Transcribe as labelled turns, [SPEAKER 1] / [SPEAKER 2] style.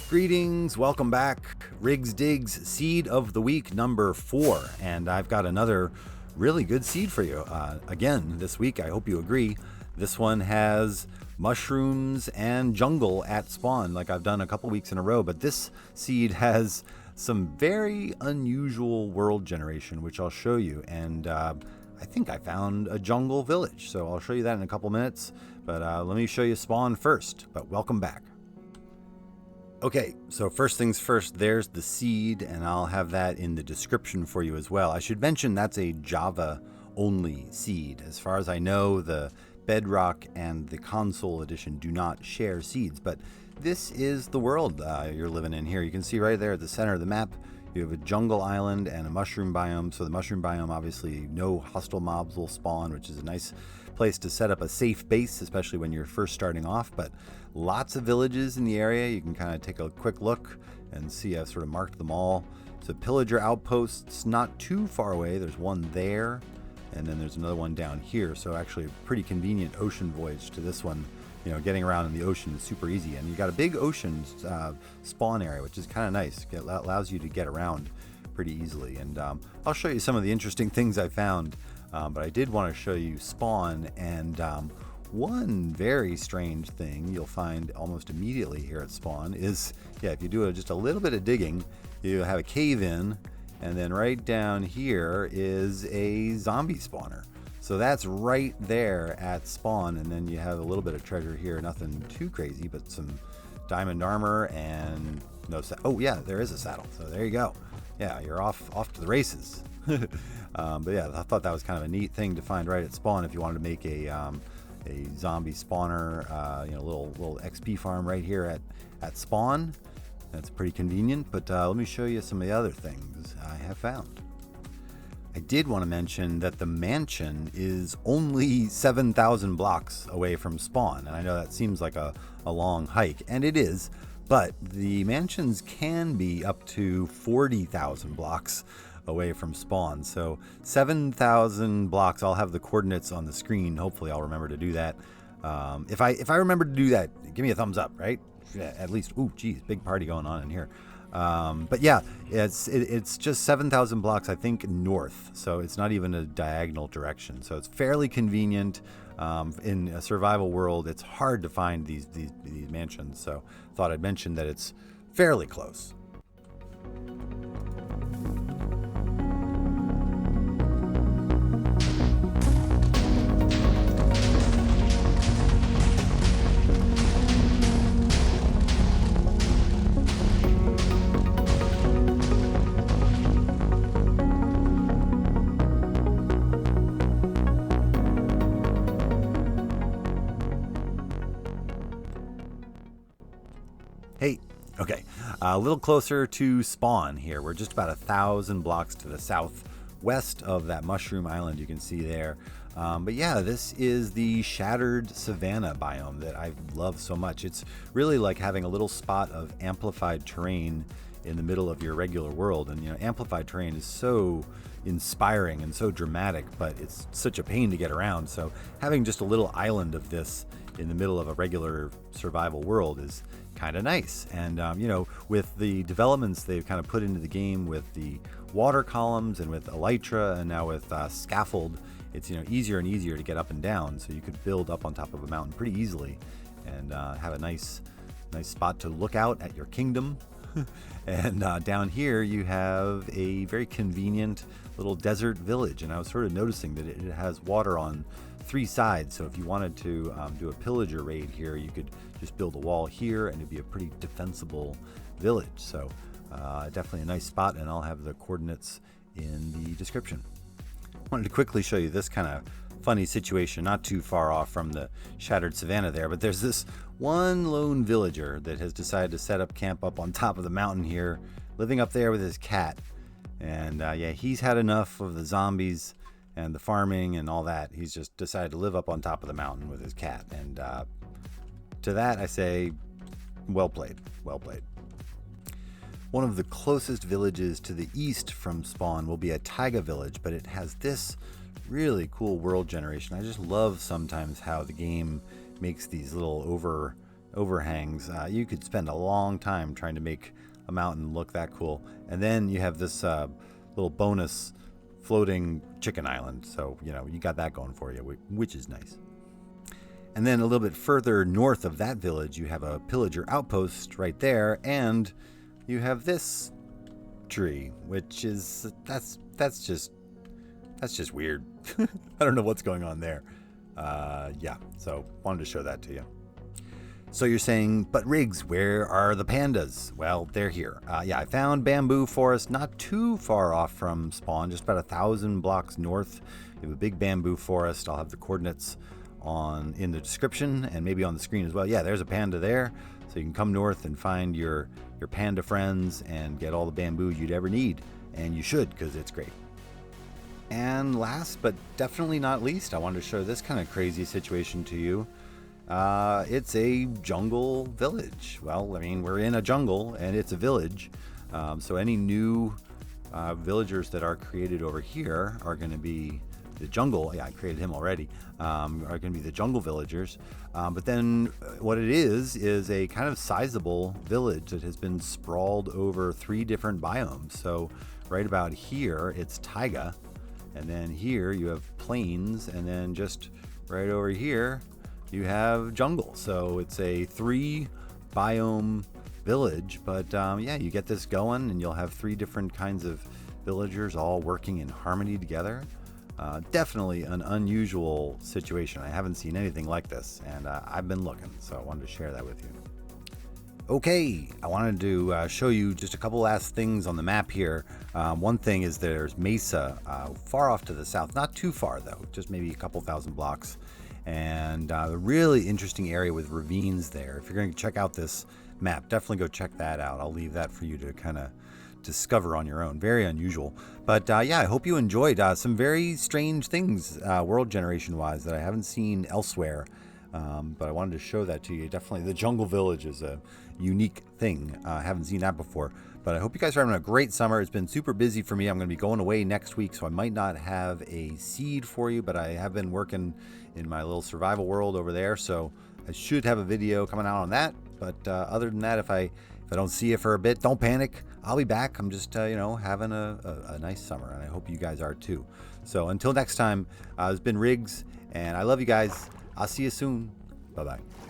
[SPEAKER 1] Greetings, welcome back. Riggs Digs Seed of the Week number 4, and I've got another really good seed for you. Again, this week, I hope you agree, this one has mushrooms and jungle at spawn like I've done a couple weeks in a row, but this seed has some very unusual world generation, which I'll show you, and I think I found a jungle village, so I'll show you that in a couple minutes, but let me show you spawn first, but welcome back. Okay, so first things first, there's the seed, and I'll have that in the description for you as well. I should mention that's a Java-only seed. As far as I know, the Bedrock and the console edition do not share seeds, but this is the world you're living in here. You can see right there at the center of the map, you have a jungle island and a mushroom biome. So the mushroom biome, obviously, no hostile mobs will spawn, which is a nice place to set up a safe base, especially when you're first starting off. But lots of villages in the area. You can kind of take a quick look and see I've sort of marked them all. So pillager outposts not too far away. There's one there, and then there's another one down here. So actually a pretty convenient ocean voyage to this one. You know, getting around in the ocean is super easy, and you got a big ocean spawn area, which is kind of nice. It allows you to get around pretty easily, and I'll show you some of the interesting things I found, but I did want to show you spawn, and one very strange thing you'll find almost immediately here at spawn is, if you do just a little bit of digging, you have a cave in, and then right down here is a zombie spawner. So that's right there at spawn, and then you have a little bit of treasure here, nothing too crazy, but some diamond armor and no oh yeah, there is a saddle. So there you go. Yeah, you're off to the races. But yeah, I thought that was kind of a neat thing to find right at spawn if you wanted to make a zombie spawner, little XP farm right here at spawn. That's pretty convenient. But let me show you some of the other things I have found. I did want to mention that the mansion is only 7,000 blocks away from spawn. And I know that seems like a long hike, and it is, but the mansions can be up to 40,000 blocks away from spawn. So 7,000 blocks, I'll have the coordinates on the screen. Hopefully I'll remember to do that. If I remember to do that, give me a thumbs up, right? At least, ooh, geez, big party going on in here. But yeah, it's just 7,000 blocks, I think, north. So it's not even a diagonal direction. So it's fairly convenient. In a survival world, it's hard to find these mansions. So thought I'd mention that it's fairly close. Hey, okay, a little closer to spawn here. We're just about 1,000 blocks to the southwest of that Mooshroom Island you can see there. But yeah, this is the shattered savanna biome that I love so much. It's really like having a little spot of amplified terrain in the middle of your regular world. And, amplified terrain is so inspiring and so dramatic, but it's such a pain to get around. So having just a little island of this in the middle of a regular survival world is kind of nice. And with the developments they've kind of put into the game with the water columns and with elytra and now with scaffold, it's easier and easier to get up and down, so you could build up on top of a mountain pretty easily and have a nice spot to look out at your kingdom. And down here you have a very convenient little desert village, and I was sort of noticing that it has water on 3 sides, so if you wanted to do a pillager raid here, you could just build a wall here and it'd be a pretty defensible village. So definitely a nice spot, and I'll have the coordinates in the description. Wanted to quickly show you this kind of funny situation not too far off from the shattered savanna there, but there's this one lone villager that has decided to set up camp up on top of the mountain here, living up there with his cat. And he's had enough of the zombies and the farming and all that. He's just decided to live up on top of the mountain with his cat. And to that I say, well played, well played. One of the closest villages to the east from spawn will be a Taiga Village, but it has this really cool world generation. I just love sometimes how the game makes these little overhangs. You could spend a long time trying to make a mountain look that cool. And then you have this little bonus floating chicken island. So, you know, you got that going for you, which is nice. And then a little bit further north of that village, you have a pillager outpost right there. And you have this tree, which is, that's just weird. I don't know what's going on there. Yeah, so wanted to show that to you. So you're saying, but Riggs, where are the pandas? Well, they're here. Yeah, I found bamboo forest not too far off from spawn, just about 1,000 blocks north. You have a big bamboo forest. I'll have the coordinates in the description and maybe on the screen as well. Yeah, there's a panda there. So you can come north and find your panda friends and get all the bamboo you'd ever need. And you should, because it's great. And last but definitely not least, I wanted to show this kind of crazy situation to you. It's a jungle village. Well, I mean, we're in a jungle and it's a village. So any new villagers that are created over here are going to be the jungle. Yeah, I created him already. Are going to be the jungle villagers. But then what it is a kind of sizable village that has been sprawled over 3 different biomes. So right about here, it's taiga. And then here you have plains. And then just right over here, you have jungle. So it's a 3 biome village. But yeah, you get this going and you'll have 3 different kinds of villagers all working in harmony together. Definitely an unusual situation. I haven't seen anything like this, and I've been looking, so I wanted to share that with you. Okay, I wanted to show you just a couple last things on the map here. One thing is there's Mesa far off to the south, not too far though, just maybe a couple thousand blocks, and a really interesting area with ravines there. If you're going to check out this map, definitely go check that out. I'll leave that for you to kind of discover on your own. Very unusual, but yeah, I hope you enjoyed some very strange things world generation wise that I haven't seen elsewhere, but I wanted to show that to you. Definitely the jungle village is a unique thing. I haven't seen that before, but I hope you guys are having a great summer. It's been super busy for me. I'm going to be going away next week, so I might not have a seed for you, but I have been working in my little survival world over there, so I should have a video coming out on that. But other than that, if I don't see you for a bit, don't panic. I'll be back. I'm just, having a nice summer, and I hope you guys are too. So until next time, it's been Riggs, and I love you guys. I'll see you soon. Bye-bye.